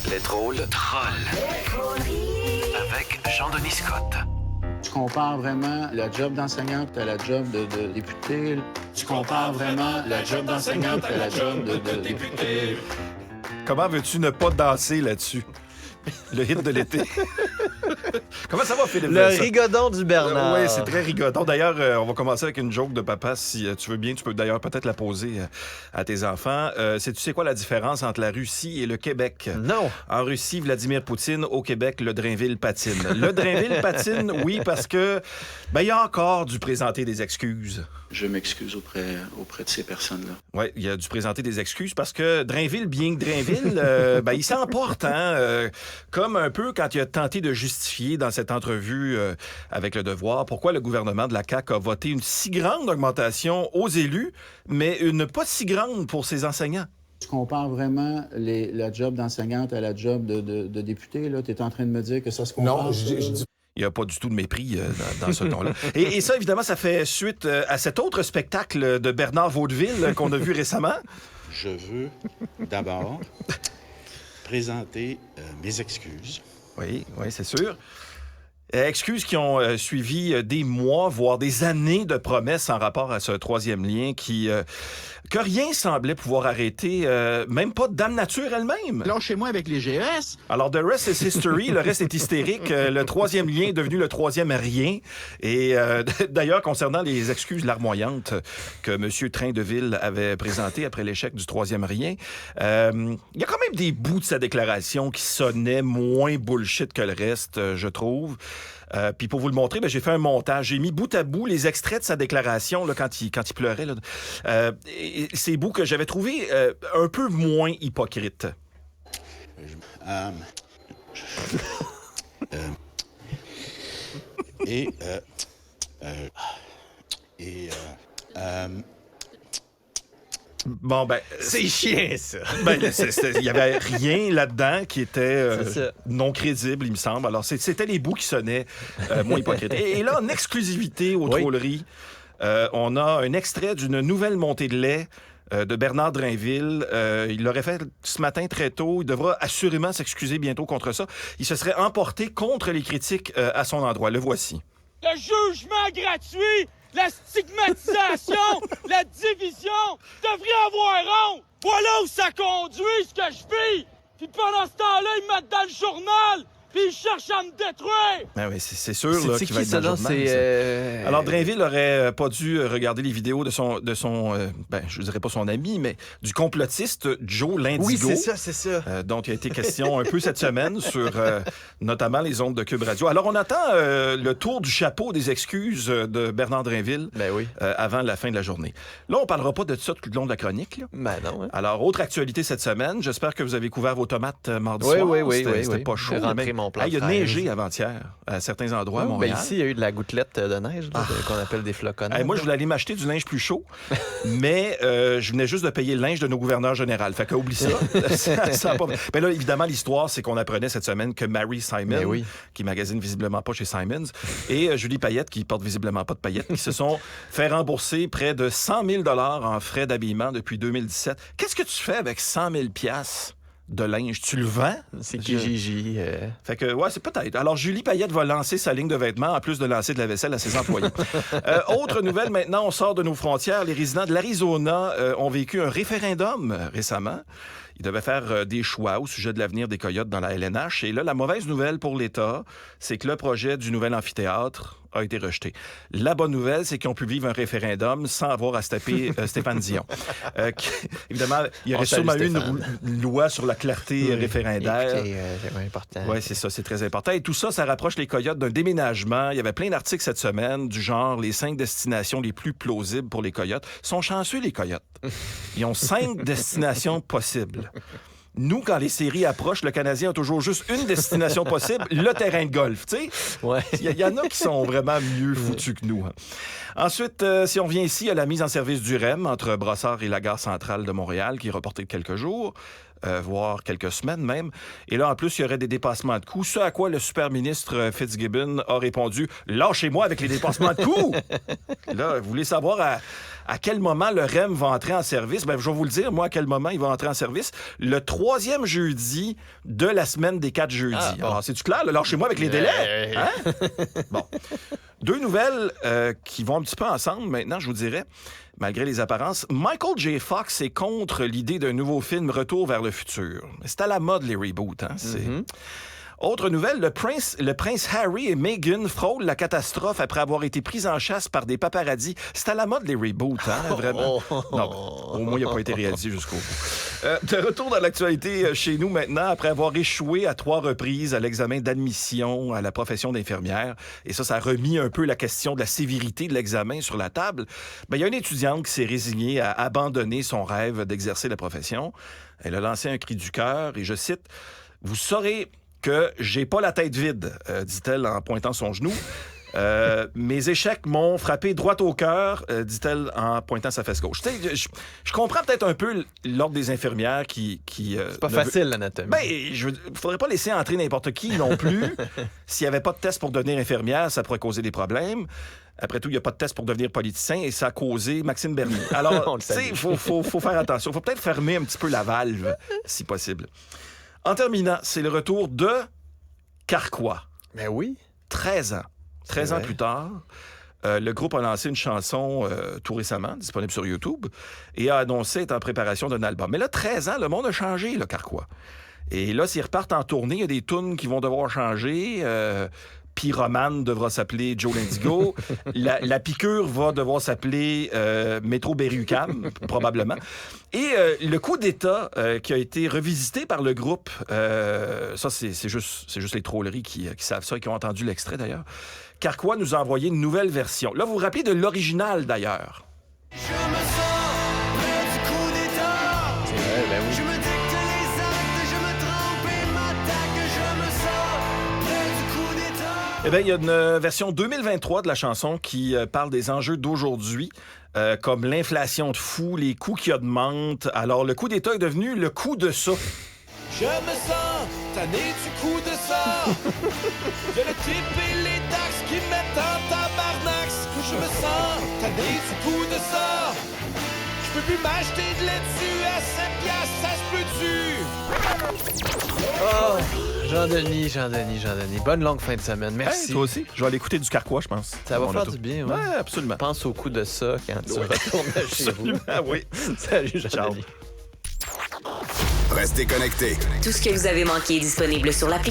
Les drôles trolls. Avec Jean-Denis Scott. Tu compares vraiment la job d'enseignante à la job de député. Tu compares vraiment la job d'enseignante à la job de député. Comment veux-tu ne pas danser là-dessus? Le hit de l'été. Comment ça va, Philippe? Le rigodon du Bernard. Oui, c'est très rigodon. D'ailleurs, on va commencer avec une joke de papa. Si tu veux bien, tu peux d'ailleurs peut-être la poser à tes enfants. Tu sais quoi la différence entre la Russie et le Québec? Non. En Russie, Vladimir Poutine. Au Québec, le Drainville patine. Le Drainville patine, oui, parce que il y a encore dû présenter des excuses. Je m'excuse auprès de ces personnes-là. Oui, il a dû présenter des excuses parce que Drainville, bien que Drainville, il s'emporte, comme un peu quand il a tenté de justifier dans cette entrevue avec Le Devoir pourquoi le gouvernement de la CAQ a voté une si grande augmentation aux élus, mais une pas si grande pour ses enseignants. Tu compares vraiment la job d'enseignante à la job de député, là? Tu es en train de me dire que ça se compare? Non, je dis... Il n'y a pas du tout de mépris dans ce ton-là. Et ça, évidemment, ça fait suite à cet autre spectacle de Bernard Vaudeville qu'on a vu récemment. Je veux d'abord présenter mes excuses. Oui, c'est sûr. Excuses qui ont suivi des mois, voire des années de promesses en rapport à ce troisième lien que rien semblait pouvoir arrêter, même pas Dame Nature elle-même. Lâchez-moi avec les GES. Alors, the rest is history, le reste est hystérique. Le troisième lien est devenu le troisième rien. Et d'ailleurs, concernant les excuses larmoyantes que M. Train-de-Ville avait présentées après l'échec du troisième rien, il y a quand même des bouts de sa déclaration qui sonnaient moins bullshit que le reste, je trouve. Puis pour vous le montrer, j'ai fait un montage. J'ai mis bout à bout les extraits de sa déclaration là, quand il pleurait. Là. Et ces bouts que j'avais trouvés un peu moins hypocrites. Bon, c'est chiant, ça. Il n'y avait rien là-dedans qui était non crédible, il me semble. Alors, c'était les bouts qui sonnaient moins hypocrites. Et là, en exclusivité aux trolleries, on a un extrait d'une nouvelle montée de lait de Bernard Drainville. Il l'aurait fait ce matin très tôt. Il devra assurément s'excuser bientôt contre ça. Il se serait emporté contre les critiques à son endroit. Le voici. Le jugement gratuit, la stigmatisation, la division, devrait avoir honte. Voilà où ça conduit, ce que je vis. Puis pendant ce temps-là, ils me mettent dans le journal. Puis ils cherchent à me détruire! Ben oui, c'est sûr là, qu'il va être dans le journal. C'est... Alors, Drainville n'aurait pas dû regarder les vidéos de son je dirais pas son ami, mais du complotiste Joe Lindigo. Oui, c'est ça. Dont il a été question un peu cette semaine sur notamment les ondes de Cube Radio. Alors, on attend le tour du chapeau des excuses de Bernard Drainville avant la fin de la journée. Là, on parlera pas de ça tout le long de la chronique. Là. Ben non. Hein. Alors, autre actualité cette semaine. J'espère que vous avez couvert vos tomates mardi soir. Oui. C'était pas chaud. Il a neigé avant-hier à certains endroits à Montréal. Ici, il y a eu de la gouttelette de neige qu'on appelle des flocons. Moi, je voulais aller m'acheter du linge plus chaud, mais je venais juste de payer le linge de nos gouverneurs généraux. Fait qu'oublie ça. Ça pas... Mais là, évidemment, l'histoire, c'est qu'on apprenait cette semaine que Mary Simon, qui magasine visiblement pas chez Simons, et Julie Payette, qui porte visiblement pas de paillettes, qui se sont fait rembourser près de 100 000 $ en frais d'habillement depuis 2017. Qu'est-ce que tu fais avec 100 000 $ de linge? Tu le vends? C'est Kijiji. Fait que, c'est peut-être. Alors, Julie Payette va lancer sa ligne de vêtements, en plus de lancer de la vaisselle à ses employés. Autre nouvelle, maintenant, on sort de nos frontières. Les résidents de l'Arizona ont vécu un référendum récemment. Ils devaient faire des choix au sujet de l'avenir des Coyotes dans la LNH. Et là, la mauvaise nouvelle pour l'État, c'est que le projet du nouvel amphithéâtre a été rejeté. La bonne nouvelle, c'est qu'ils ont pu vivre un référendum sans avoir à se taper Stéphane Dion. Évidemment, il y aurait sûrement eu une loi sur la clarté référendaire. C'est important. Oui, c'est ça, c'est très important. Et tout ça, ça rapproche les Coyotes d'un déménagement. Il y avait plein d'articles cette semaine du genre les 5 destinations les plus plausibles pour les Coyotes. Ils sont chanceux, les Coyotes. Ils ont 5 destinations possibles. Nous, quand les séries approchent, le Canadien a toujours juste une destination possible, le terrain de golf, tu sais. Ouais. Il y en a qui sont vraiment mieux foutus que nous. Hein. Ensuite, si on vient ici à la mise en service du REM entre Brossard et la gare centrale de Montréal, qui est reportée de quelques jours, voire quelques semaines même. Et là, en plus, il y aurait des dépassements de coûts, ce à quoi le super ministre Fitzgibbon a répondu « Lâchez-moi avec les dépassements de coûts! » Là, vous voulez savoir à quel moment le REM va entrer en service? Bien, je vais vous le dire, moi, à quel moment il va entrer en service. Le 3e jeudi de la semaine des 4 jeudis. Ah, bon. Alors, c'est-tu clair? Lâchez-moi avec les délais. Hein? Bon. 2 nouvelles qui vont un petit peu ensemble maintenant, je vous dirais, malgré les apparences. Michael J. Fox est contre l'idée d'un nouveau film Retour vers le futur. C'est à la mode, les reboots. Hein? Autre nouvelle, le prince Harry et Meghan frôlent la catastrophe après avoir été pris en chasse par des paparazzis. C'est à la mode, les reboots, hein, vraiment. Non, au moins, il n'a pas été réalisé jusqu'au bout. De retour dans l'actualité chez nous maintenant, après avoir échoué à 3 reprises à l'examen d'admission à la profession d'infirmière, et ça a remis un peu la question de la sévérité de l'examen sur la table, il y a une étudiante qui s'est résignée à abandonner son rêve d'exercer la profession. Elle a lancé un cri du cœur, et je cite, « Vous saurez que j'ai pas la tête vide, dit-elle en pointant son genou. Mes échecs m'ont frappé droit au cœur, dit-elle en pointant sa fesse gauche. Je comprends peut-être un peu l'ordre des infirmières qui C'est pas facile, l'anatomie. Il faudrait pas laisser entrer n'importe qui non plus. S'il y avait pas de test pour devenir infirmière, ça pourrait causer des problèmes. Après tout, il n'y a pas de test pour devenir politicien et ça a causé Maxime Bernier. Alors, tu sais, il faut faire attention. Il faut peut-être fermer un petit peu la valve, si possible. En terminant, c'est le retour de Carquois. Mais oui. 13 ans. 13 ans plus tard, le groupe a lancé une chanson tout récemment, disponible sur YouTube, et a annoncé être en préparation d'un album. Mais là, 13 ans, le monde a changé, le Carquois. Et là, s'ils repartent en tournée, il y a des tunes qui vont devoir changer. Pyromane devra s'appeler Joe l'Indigo. La piqûre va devoir s'appeler Métro Berry-UQAM, probablement. Et le coup d'État qui a été revisité par le groupe, ça, c'est juste les trolleries qui savent ça et qui ont entendu l'extrait, d'ailleurs. Carquois nous a envoyé une nouvelle version. Là, vous vous rappelez de l'original, d'ailleurs. Je me sens près du coup d'État. C'est vrai, ben oui. Je me dicte les actes, je me trompe et m'attaque. Je me sens près du coup d'État. Eh bien, il y a une version 2023 de la chanson qui parle des enjeux d'aujourd'hui, comme l'inflation de fou, les coûts qui augmentent. Alors, le coup d'État est devenu le coup de ça. Je me sens tanné du coup de ça. De le type et les taxes qui me mettent en tabarnak. Je me sens tanné du coup de ça. Je peux plus m'acheter de laitue à 7 piastres, ça se peut-tu? Oh, Jean-Denis. Bonne longue fin de semaine. Merci. Hey, toi aussi. Je vais aller écouter du Carquois, je pense. Ça va On a faire tout. du bien, Oui, ouais. absolument. Pense au coup de ça quand tu retournes chez vous. Ah oui. Salut, Jean-Denis. Restez connectés. Tout ce que vous avez manqué est disponible sur l'application